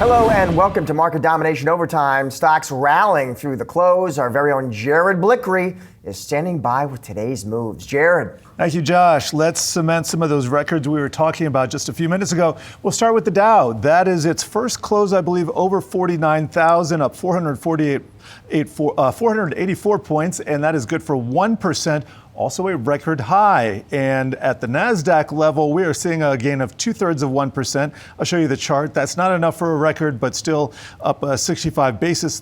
Hello and welcome to Market Domination Overtime. Stocks rallying through the close. Our very own Jared Blikre is standing by with today's moves. Jared. Thank you, Josh. Let's cement some of those records we were talking about just a few minutes ago. We'll start with the Dow. That is its first close, I believe, over 49,000, up 484 points, and that is good for 1%. Also a record high. And at the NASDAQ level, we are seeing a gain of 2/3 of 1%. I'll show you the chart. That's not enough for a record, but still up 65 basis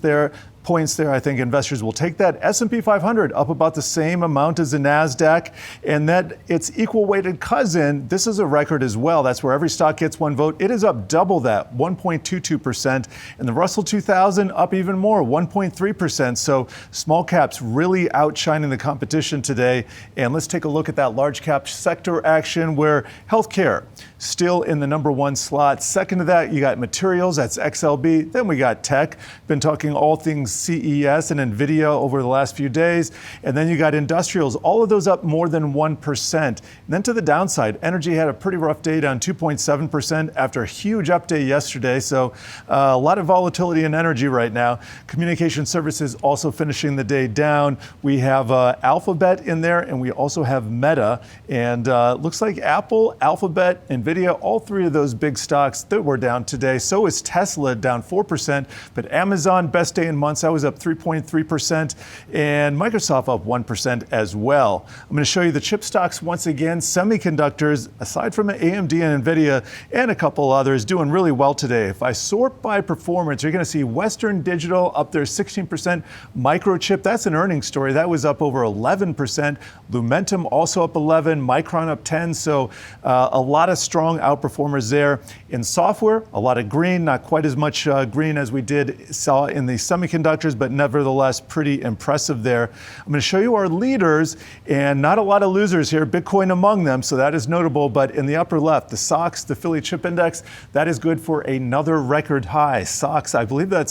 points there. I think investors will take that. S&P 500 up about the same amount as the NASDAQ, and that its equal weighted cousin, this is a record as well. That's where every stock gets one vote. It is up double that, 1.22%. And the Russell 2000 up even more, 1.3%. So small caps really outshining the competition today. And let's take a look at that large cap sector action where healthcare still in the number one slot. Second to that, you got materials, that's XLB. Then we got tech. Been talking all things CES and NVIDIA over the last few days. And then you got industrials, all of those up more than 1%. And then to the downside, energy had a pretty rough day, down 2.7% after a huge up day yesterday. So a lot of volatility in energy right now. Communication services also finishing the day down. We have Alphabet in there, and we also have Meta. And looks like Apple, Alphabet, NVIDIA, all three of those big stocks that were down today. So is Tesla, down 4%. But Amazon, best day in months, that was up 3.3%. And Microsoft up 1% as well. I'm going to show you the chip stocks once again. Semiconductors, aside from AMD and NVIDIA and a couple others, doing really well today. If I sort by performance, you're going to see Western Digital up there 16%. Microchip, that's an earnings story. That was up over 11%. Lumentum also up 11. Micron up 10. So a lot of strong outperformers there. In software, a lot of green, not quite as much green as we saw in the semiconductors, but nevertheless pretty impressive there. I'm going to show you our leaders, and not a lot of losers here, Bitcoin among them, so that is notable. But in the upper left, the SOX, the Philly Chip Index, that is good for another record high. SOX, I believe I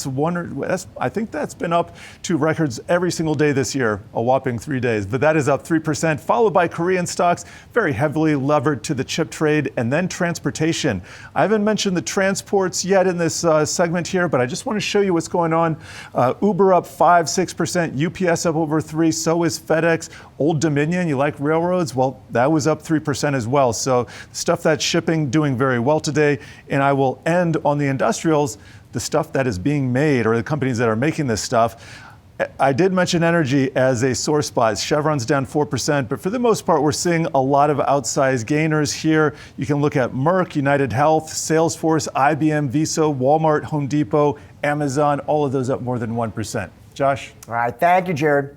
think that's been up to records every single day this year, a whopping 3 days, but that is up 3%, followed by Korean stocks, very heavily levered to the chip trade, and then transportation. I haven't mentioned the transports yet in this segment here, but I just want to show you what's going on. Uber up 5-6%, UPS up over 3%, so is FedEx. Old Dominion, you like railroads? Well, that was up 3% as well. So stuff that's shipping doing very well today. And I will end on the industrials, the stuff that is being made, or the companies that are making this stuff. I did mention energy as a sore spot. Chevron's down 4%, but for the most part, we're seeing a lot of outsized gainers here. You can look at Merck, United Health, Salesforce, IBM, Visa, Walmart, Home Depot, Amazon, all of those up more than 1%. Josh? All right, thank you, Jared.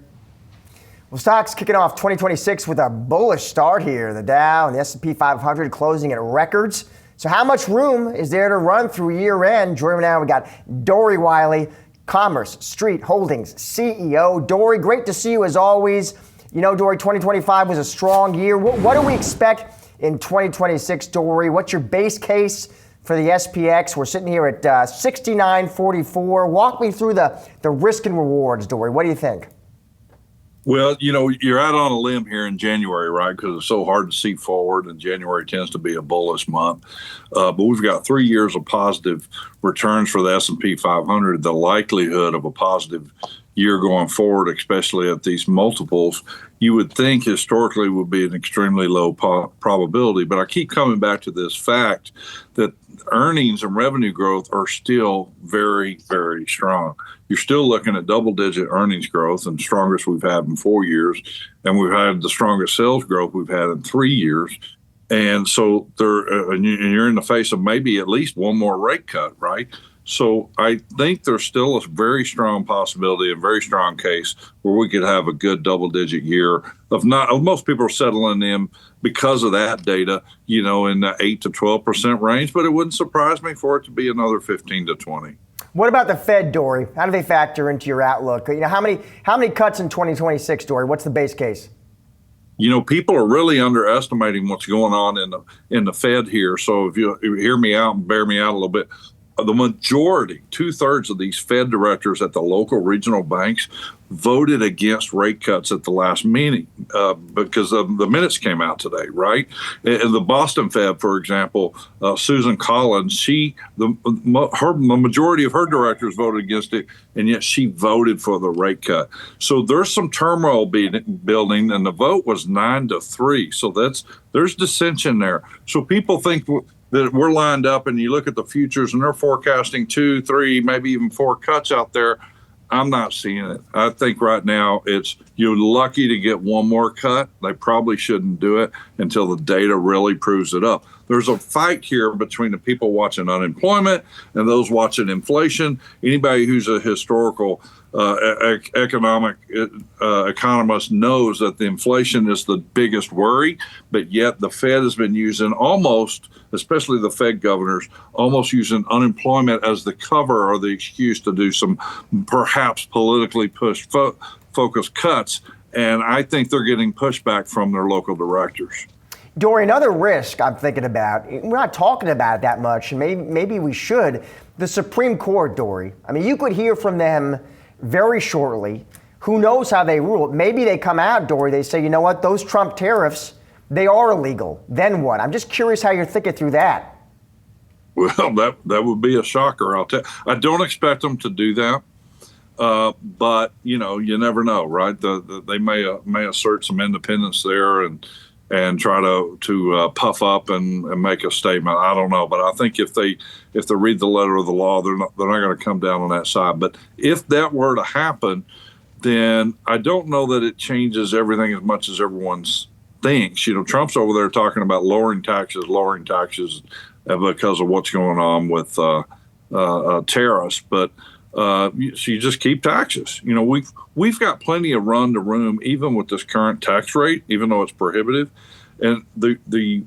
Well, stocks kicking off 2026 with a bullish start here. The Dow and the S&P 500 closing at records. So how much room is there to run through year end? Joining me now, we got Dory Wiley, Commerce Street Holdings CEO. Dory, great to see you as always. You know, Dory, 2025 was a strong year. What do we expect in 2026, Dory? What's your base case for the SPX? We're sitting here at 69.44. Walk me through the risk and rewards, Dory. What do you think? Well, you know, you're out on a limb here in January, right? Because it's so hard to see forward, and January tends to be a bullish month. But we've got 3 years of positive returns for the S&P 500. The likelihood of a positive year going forward, especially at these multiples, you would think historically would be an extremely low probability. But I keep coming back to this fact that earnings and revenue growth are still very, very strong. You're still looking at double-digit earnings growth, and strongest we've had in 4 years, and we've had the strongest sales growth we've had in 3 years. And so you're in the face of maybe at least one more rate cut, right? So I think there's still a very strong possibility, a very strong case where we could have a good double-digit year. Most people are settling in because of that data, you know, in the 8 to 12% range, but it wouldn't surprise me for it to be another 15 to 20. What about the Fed, Dory? How do they factor into your outlook? You know, how many cuts in 2026, Dory? What's the base case? You know, people are really underestimating what's going on in the Fed here. So if you hear me out and bear me out a little bit, the majority, 2/3 of these Fed directors at the local regional banks voted against rate cuts at the last meeting because of the minutes came out today, right? And the Boston Fed, for example, Susan Collins, the majority of her directors voted against it, and yet she voted for the rate cut. So there's some turmoil building, and the vote was 9-3. So there's dissension there. So people think that we're lined up, and you look at the futures, and they're forecasting 2, 3, maybe even 4 cuts out there. I'm not seeing it. I think right now you're lucky to get one more cut. They probably shouldn't do it until the data really proves it up. There's a fight here between the people watching unemployment and those watching inflation. Anybody who's a historical economist knows that the inflation is the biggest worry, but yet the Fed has been using especially the Fed governors, almost using unemployment as the cover or the excuse to do some perhaps politically pushed focused cuts. And I think they're getting pushback from their local directors. Dory, another risk I'm thinking about, we're not talking about it that much, and maybe we should, the Supreme Court, Dory. I mean, you could hear from them very shortly. Who knows how they rule? Maybe they come out, Dory, they say, you know what, those Trump tariffs, they are illegal. Then what? I'm just curious how you're thinking through that. Well, that would be a shocker. I don't expect them to do that. But, you never know, right? They may assert some independence there and try to puff up and make a statement. I don't know, but I think if they read the letter of the law, they're not going to come down on that side. But if that were to happen, then I don't know that it changes everything as much as everyone thinks. Trump's over there talking about lowering taxes because of what's going on with tariffs, but. So you just keep taxes. We've got plenty of run to room, even with this current tax rate, even though it's prohibitive. And the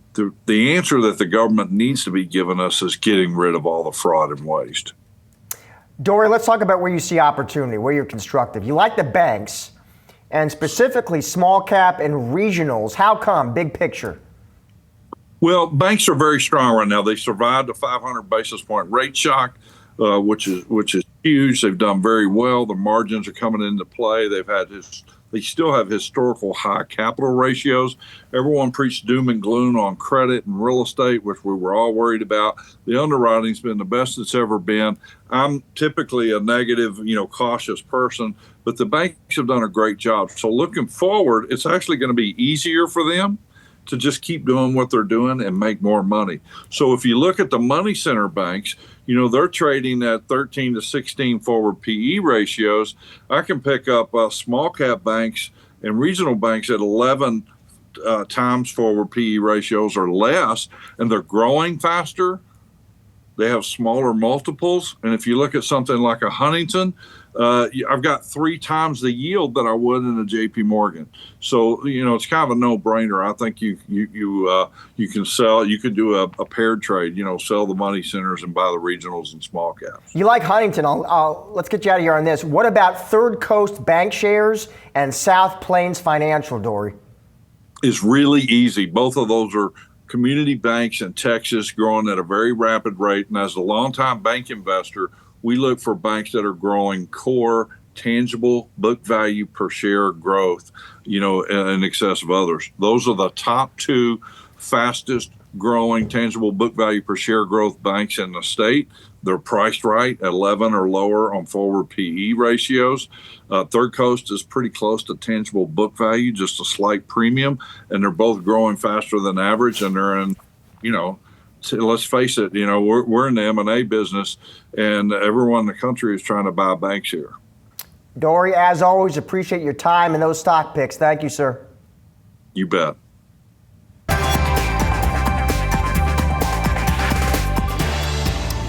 answer that the government needs to be giving us is getting rid of all the fraud and waste. Dory, let's talk about where you see opportunity, where you're constructive. You like the banks, and specifically small cap and regionals. How come? Big picture. Well, banks are very strong right now. They survived a 500 basis point rate shock. Which is huge. They've done very well. The margins are coming into play. They still have historical high capital ratios. Everyone preached doom and gloom on credit and real estate, which we were all worried about. The underwriting's been the best it's ever been. I'm typically a negative, cautious person, but the banks have done a great job. So looking forward, it's actually going to be easier for them to just keep doing what they're doing and make more money. So if you look at the money center banks, they're trading at 13 to 16 forward PE ratios. I can pick up small cap banks and regional banks at 11 times forward PE ratios or less, and they're growing faster. They have smaller multiples. And if you look at something like a Huntington, I've got 3 times the yield that I would in a JP Morgan. So, it's kind of a no-brainer. I think you can sell, you could do a paired trade, sell the money centers and buy the regionals and small caps. You like Huntington. Let's get you out of here on this. What about Third Coast Bank Shares and South Plains Financial, Dory? It's really easy. Both of those are community banks in Texas growing at a very rapid rate. And as a longtime bank investor, we look for banks that are growing core, tangible book value per share growth, in excess of others. Those are the top 2 fastest growing tangible book value per share growth banks in the state. They're priced right, 11 or lower on forward PE ratios. Third Coast is pretty close to tangible book value, just a slight premium, and they're both growing faster than average, and they're in, let's face it, we're in the M&A business, and everyone in the country is trying to buy banks here. Dory, as always, appreciate your time and those stock picks. Thank you, sir. You bet.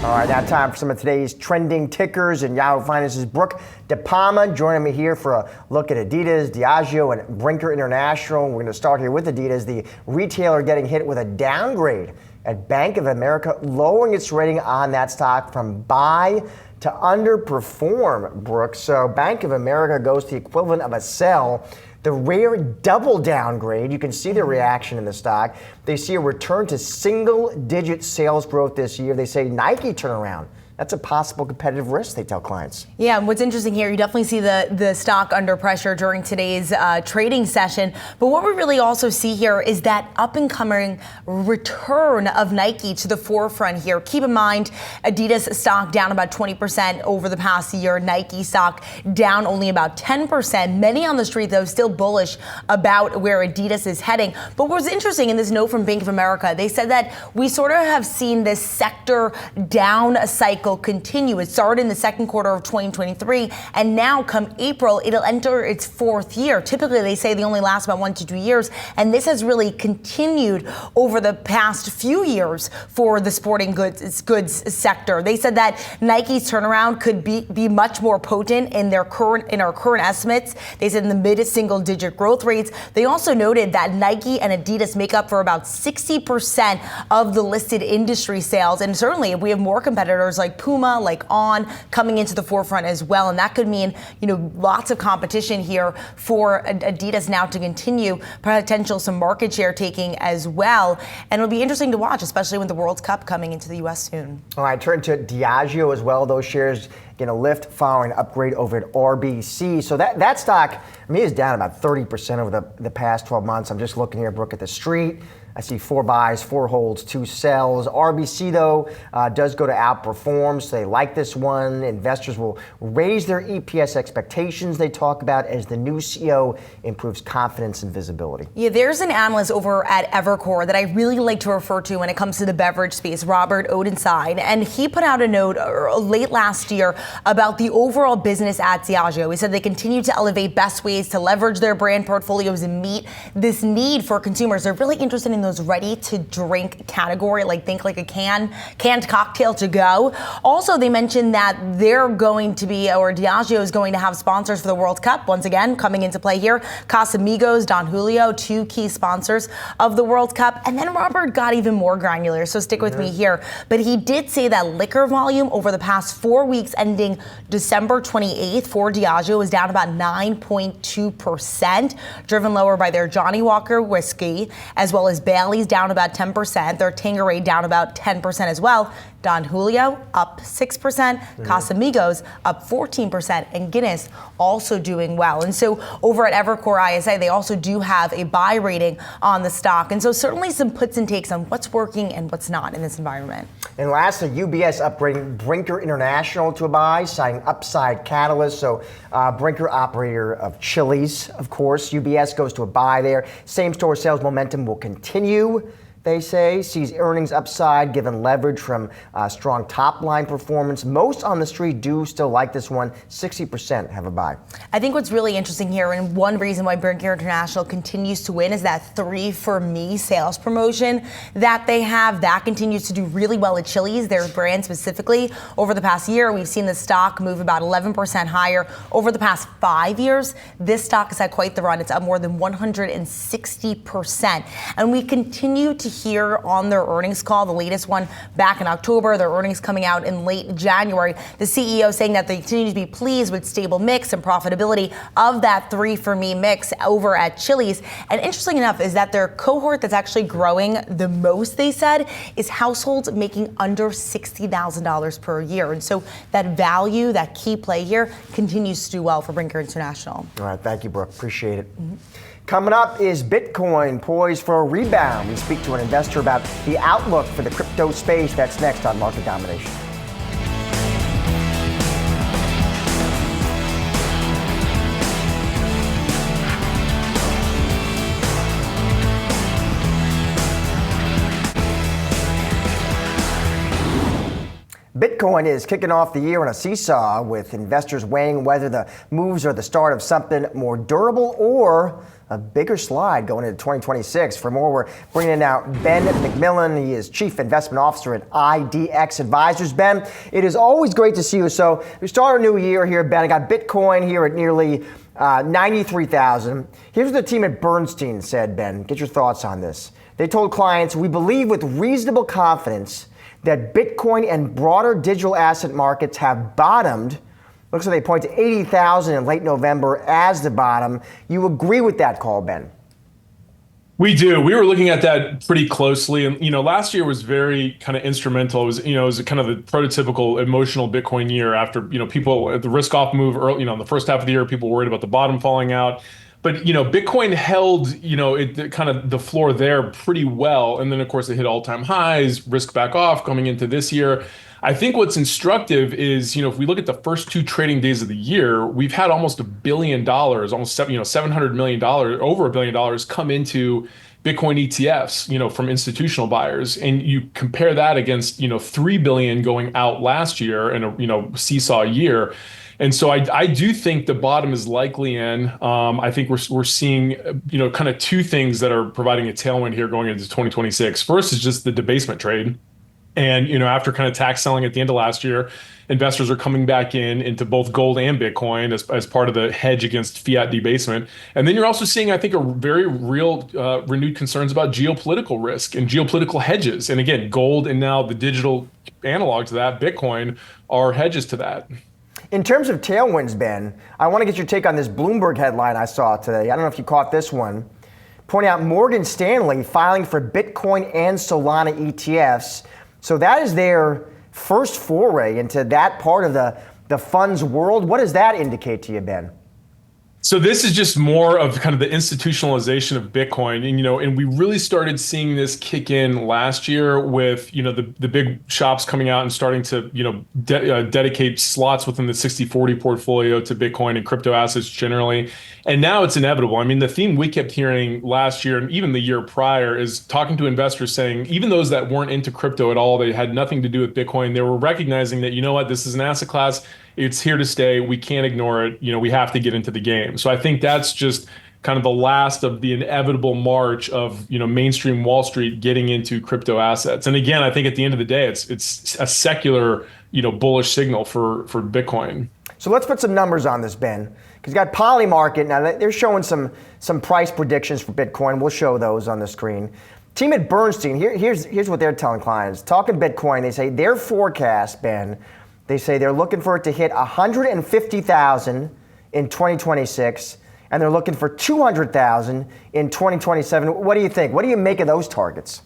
All right, now time for some of today's trending tickers, and Yahoo Finance's Brooke DePalma joining me here for a look at Adidas, Diageo, and Brinker International. We're going to start here with Adidas, the retailer getting hit with a downgrade at Bank of America, lowering its rating on that stock from buy to underperform, Brooke. So Bank of America goes to the equivalent of a sell. The rare double downgrade, you can see the reaction in the stock. They see a return to single-digit sales growth this year. They say Nike turnaround that's a possible competitive risk, they tell clients. Yeah, and what's interesting here, you definitely see the stock under pressure during today's trading session. But what we really also see here is that up-and-coming return of Nike to the forefront here. Keep in mind, Adidas stock down about 20% over the past year. Nike stock down only about 10%. Many on the street, though, still bullish about where Adidas is heading. But what's interesting in this note from Bank of America, they said that we sort of have seen this sector down cycle continue. It started in the second quarter of 2023, and now come April, it'll enter its fourth year. Typically, they say they only last about 1 to 2 years, and this has really continued over the past few years for the sporting goods sector. They said that Nike's turnaround could be much more potent in our current estimates. They said in the mid-single-digit growth rates. They also noted that Nike and Adidas make up for about 60% of the listed industry sales, and certainly if we have more competitors like Puma, like On, coming into the forefront as well. And that could mean, lots of competition here for Adidas now to continue, potential some market share taking as well. And it'll be interesting to watch, especially with the World Cup coming into the U.S. soon. All right, turn to Diageo as well. Those shares getting a lift following an upgrade over at RBC. So that stock, is down about 30% over the past 12 months. I'm just looking here, Brooke, at the street. I see 4 buys, 4 holds, 2 sells. RBC, though, does go to outperform, so they like this one. Investors will raise their EPS expectations, they talk about, as the new CEO improves confidence and visibility. Yeah, there's an analyst over at Evercore that I really like to refer to when it comes to the beverage space, Robert Odenside, and he put out a note late last year about the overall business at Diageo. He said they continue to elevate best ways to leverage their brand portfolios and meet this need for consumers. They're really interested in those ready-to-drink category, think like a canned cocktail to go. Also, they mentioned that Diageo is going to have sponsors for the World Cup. Once again, coming into play here, Casamigos, Don Julio, 2 key sponsors of the World Cup. And then Robert got even more granular, so stick with me here. But he did say that liquor volume over the past 4 weeks ending December 28th for Diageo is down about 9.2%, driven lower by their Johnnie Walker whiskey, as well as Bailey's down about 10%, their Tanqueray down about 10% as well. Don Julio up 6%, Casamigos up 14%, and Guinness also doing well. And so over at Evercore ISI, they also do have a buy rating on the stock. And so certainly some puts and takes on what's working and what's not in this environment. And lastly, UBS upgrading Brinker International to a buy, citing upside catalyst. So Brinker, operator of Chili's, of course. UBS goes to a buy there. Same store sales momentum will continue, they say, sees earnings upside given leverage from strong top-line performance. Most on the street do still like this one. 60% have a buy. I think what's really interesting here, and one reason why Brinker International continues to win, is that 3 for Me sales promotion that they have. That continues to do really well at Chili's, their brand specifically. Over the past year, we've seen the stock move about 11% higher. Over the past 5 years, this stock has had quite the run. It's up more than 160%. And we continue to hear on their earnings call, the latest one back in October, their earnings coming out in late January, the CEO saying that they continue to be pleased with stable mix and profitability of that 3 for Me mix over at Chili's. And interesting enough is that their cohort that's actually growing the most, they said, is households making under $60,000 per year. And so that value, that key play here, continues to do well for Brinker International. All right, thank you, Brooke. Appreciate it. Coming up is Bitcoin poised for a rebound. We speak to an investor about the outlook for the crypto space. That's next on Market Domination. Bitcoin is kicking off the year on a seesaw, with investors weighing whether the moves are the start of something more durable or a bigger slide going into 2026. For more, we're bringing in now Ben McMillan. He is Chief Investment Officer at IDX Advisors. Ben, it is always great to see you. So we start a new year here, Ben. I got Bitcoin here at nearly 93,000. Here's what the team at Bernstein said, Ben. Get your thoughts on this. They told clients, we believe with reasonable confidence that Bitcoin and broader digital asset markets have bottomed. Looks like they point to 80,000 in late November as the bottom. You agree with that call, Ben? We do. We were looking at that pretty closely, and last year was very kind of instrumental. It was kind of the prototypical emotional Bitcoin year after people the risk off move early. In the first half of the year, people worried about the bottom falling out, but Bitcoin held it kind of the floor there pretty well, and then of course it hit all time highs, risk back off coming into this year. I think what's instructive is, if we look at the first 2 trading days of the year, we've had almost $1 billion, almost $700 million, over $1 billion come into Bitcoin ETFs, from institutional buyers. And you compare that against, 3 billion going out last year in a, seesaw year. And so I do think the bottom is likely in. I think we're seeing, kind of two things that are providing a tailwind here going into 2026. First is just the debasement trade. And, after kind of tax selling at the end of last year, investors are coming back into both gold and Bitcoin as part of the hedge against fiat debasement. And then you're also seeing, I think, a very real renewed concerns about geopolitical risk and geopolitical hedges. And again, gold and now the digital analog to that, Bitcoin, are hedges to that. In terms of tailwinds, Ben, I want to get your take on this Bloomberg headline I saw today. I don't know if you caught this one. Pointing out Morgan Stanley filing for Bitcoin and Solana ETFs. So that is their first foray into that part of the funds world. What does that indicate to you, Ben? So this is just more of kind of the institutionalization of Bitcoin, and we really started seeing this kick in last year with the big shops coming out and starting to dedicate slots within the 60/40 portfolio to Bitcoin and crypto assets generally, and now it's inevitable. I mean, the theme we kept hearing last year and even the year prior is talking to investors saying even those that weren't into crypto at all, they had nothing to do with Bitcoin, they were recognizing that this is an asset class. It's here to stay. We can't ignore it. We have to get into the game. So I think that's just kind of the last of the inevitable march of, mainstream Wall Street getting into crypto assets. And again, I think at the end of the day, it's a secular, bullish signal for Bitcoin. So let's put some numbers on this, Ben, because you got Polymarket. Now they're showing some price predictions for Bitcoin. We'll show those on the screen. Team at Bernstein, here's what they're telling clients. Talking Bitcoin, they say their forecast, Ben, they say they're looking for it to hit 150,000 in 2026, and they're looking for 200,000 in 2027. What do you think? What do you make of those targets?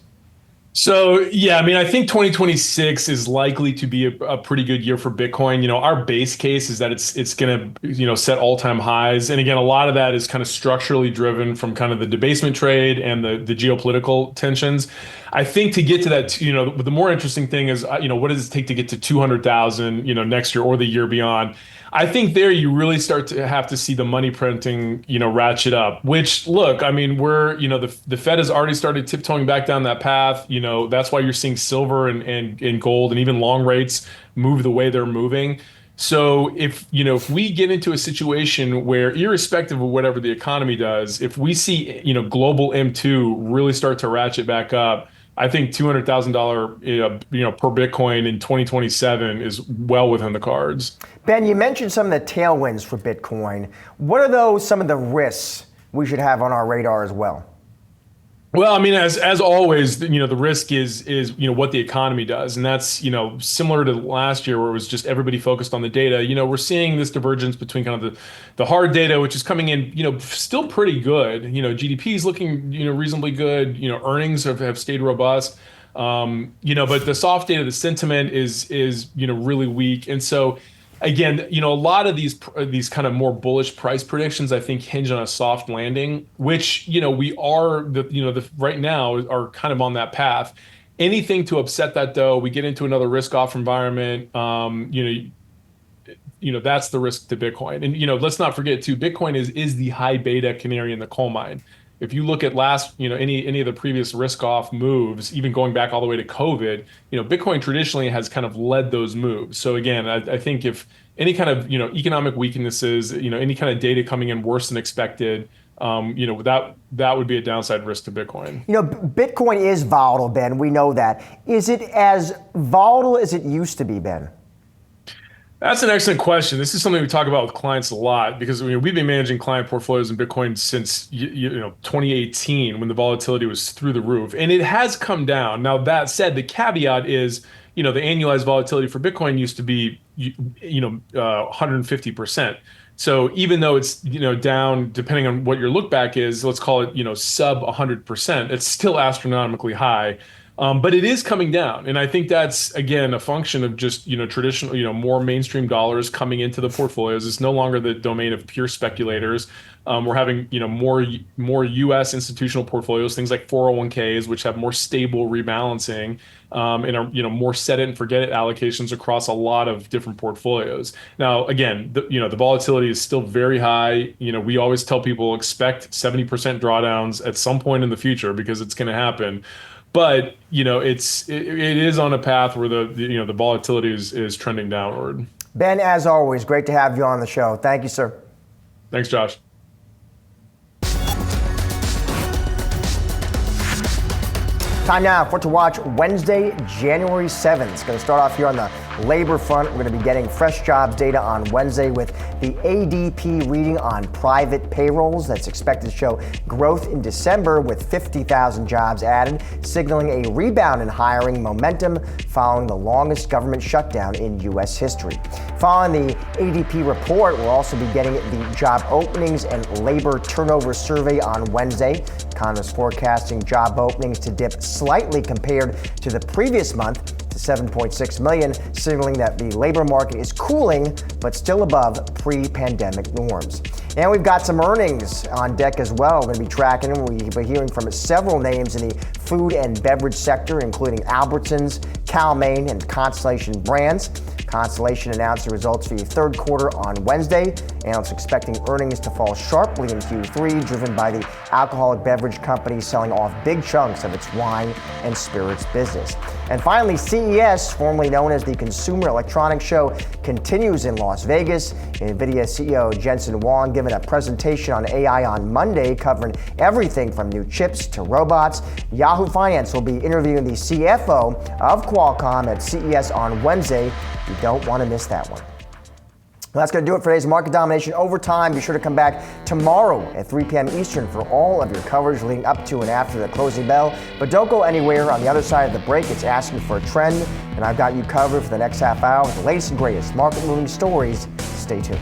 So, yeah, I mean, I think 2026 is likely to be a pretty good year for Bitcoin. Our base case is that it's going to, set all-time highs. And again, a lot of that is kind of structurally driven from kind of the debasement trade and the geopolitical tensions. I think to get to that, the more interesting thing is, what does it take to get to 200,000, next year or the year beyond? I think there you really start to have to see the money printing, ratchet up, which look, I mean, the Fed has already started tiptoeing back down that path. That's why you're seeing silver and gold and even long rates move the way they're moving. So if we get into a situation where irrespective of whatever the economy does, if we see, global M2 really start to ratchet back up, I think $200,000, per Bitcoin in 2027 is well within the cards. Ben, you mentioned some of the tailwinds for Bitcoin. What are some of the risks we should have on our radar as well? Well, I mean, as always, the risk is what the economy does, and that's similar to last year where it was just everybody focused on the data. We're seeing this divergence between kind of the hard data, which is coming in still pretty good. GDP is looking reasonably good. Earnings have stayed robust. But the soft data, the sentiment is really weak, and so. Again, a lot of these kind of more bullish price predictions, I think, hinge on a soft landing, which we are right now are kind of on that path. Anything to upset that, though, we get into another risk-off environment. That's the risk to Bitcoin. And let's not forget too, Bitcoin is the high beta canary in the coal mine. If you look at any of the previous risk-off moves, even going back all the way to COVID, Bitcoin traditionally has kind of led those moves. So again, I think if any kind of economic weaknesses, any kind of data coming in worse than expected, that would be a downside risk to Bitcoin. Bitcoin is volatile, Ben. We know that. Is it as volatile as it used to be, Ben? That's an excellent question. This is something we talk about with clients a lot because we've been managing client portfolios in Bitcoin since 2018 when the volatility was through the roof, and it has come down. Now that said, the caveat is the annualized volatility for Bitcoin used to be 150%. So even though it's, down, depending on what your look back is, let's call it, sub 100%, it's still astronomically high. But it is coming down. And I think that's, again, a function of just, traditional, more mainstream dollars coming into the portfolios. It's no longer the domain of pure speculators. We're having, more U.S. institutional portfolios, things like 401ks, which have more stable rebalancing and are, more set it and forget it allocations across a lot of different portfolios. Now, again, the volatility is still very high. We always tell people expect 70% drawdowns at some point in the future because it's going to happen. But it is on a path where the volatility is trending downward. Ben, as always, great to have you on the show. Thank you, sir. Thanks, Josh. Time now for to watch Wednesday, January 7th. It's going to start off here on the labor front. We're going to be getting fresh jobs data on Wednesday with the ADP reading on private payrolls. That's expected to show growth in December with 50,000 jobs added, signaling a rebound in hiring momentum following the longest government shutdown in U.S. history. Following the ADP report, we'll also be getting the job openings and labor turnover survey on Wednesday. Economists forecasting job openings to dip slightly compared to the previous month to 7.6 million, signaling that the labor market is cooling but still above pre-pandemic norms. And we've got some earnings on deck as well. We're going to be tracking them. We'll be hearing from several names in the food and beverage sector, including Albertsons, Cal-Maine, and Constellation Brands. Constellation announced the results for the third quarter on Wednesday. Analysts expecting earnings to fall sharply in Q3, driven by the alcoholic beverage company selling off big chunks of its wine and spirits business. And finally, CES, formerly known as the Consumer Electronics Show, continues in Las Vegas. NVIDIA CEO Jensen Huang giving a presentation on AI on Monday, covering everything from new chips to robots. Yahoo Finance will be interviewing the CFO of Qualcomm at CES on Wednesday. You don't want to miss that one. Well, that's going to do it for today's Market Domination Overtime. Be sure to come back tomorrow at 3 p.m. Eastern for all of your coverage leading up to and after the closing bell. But don't go anywhere. On the other side of the break, it's Asking for a Trend, and I've got you covered for the next half hour with the latest and greatest market-moving stories. Stay tuned.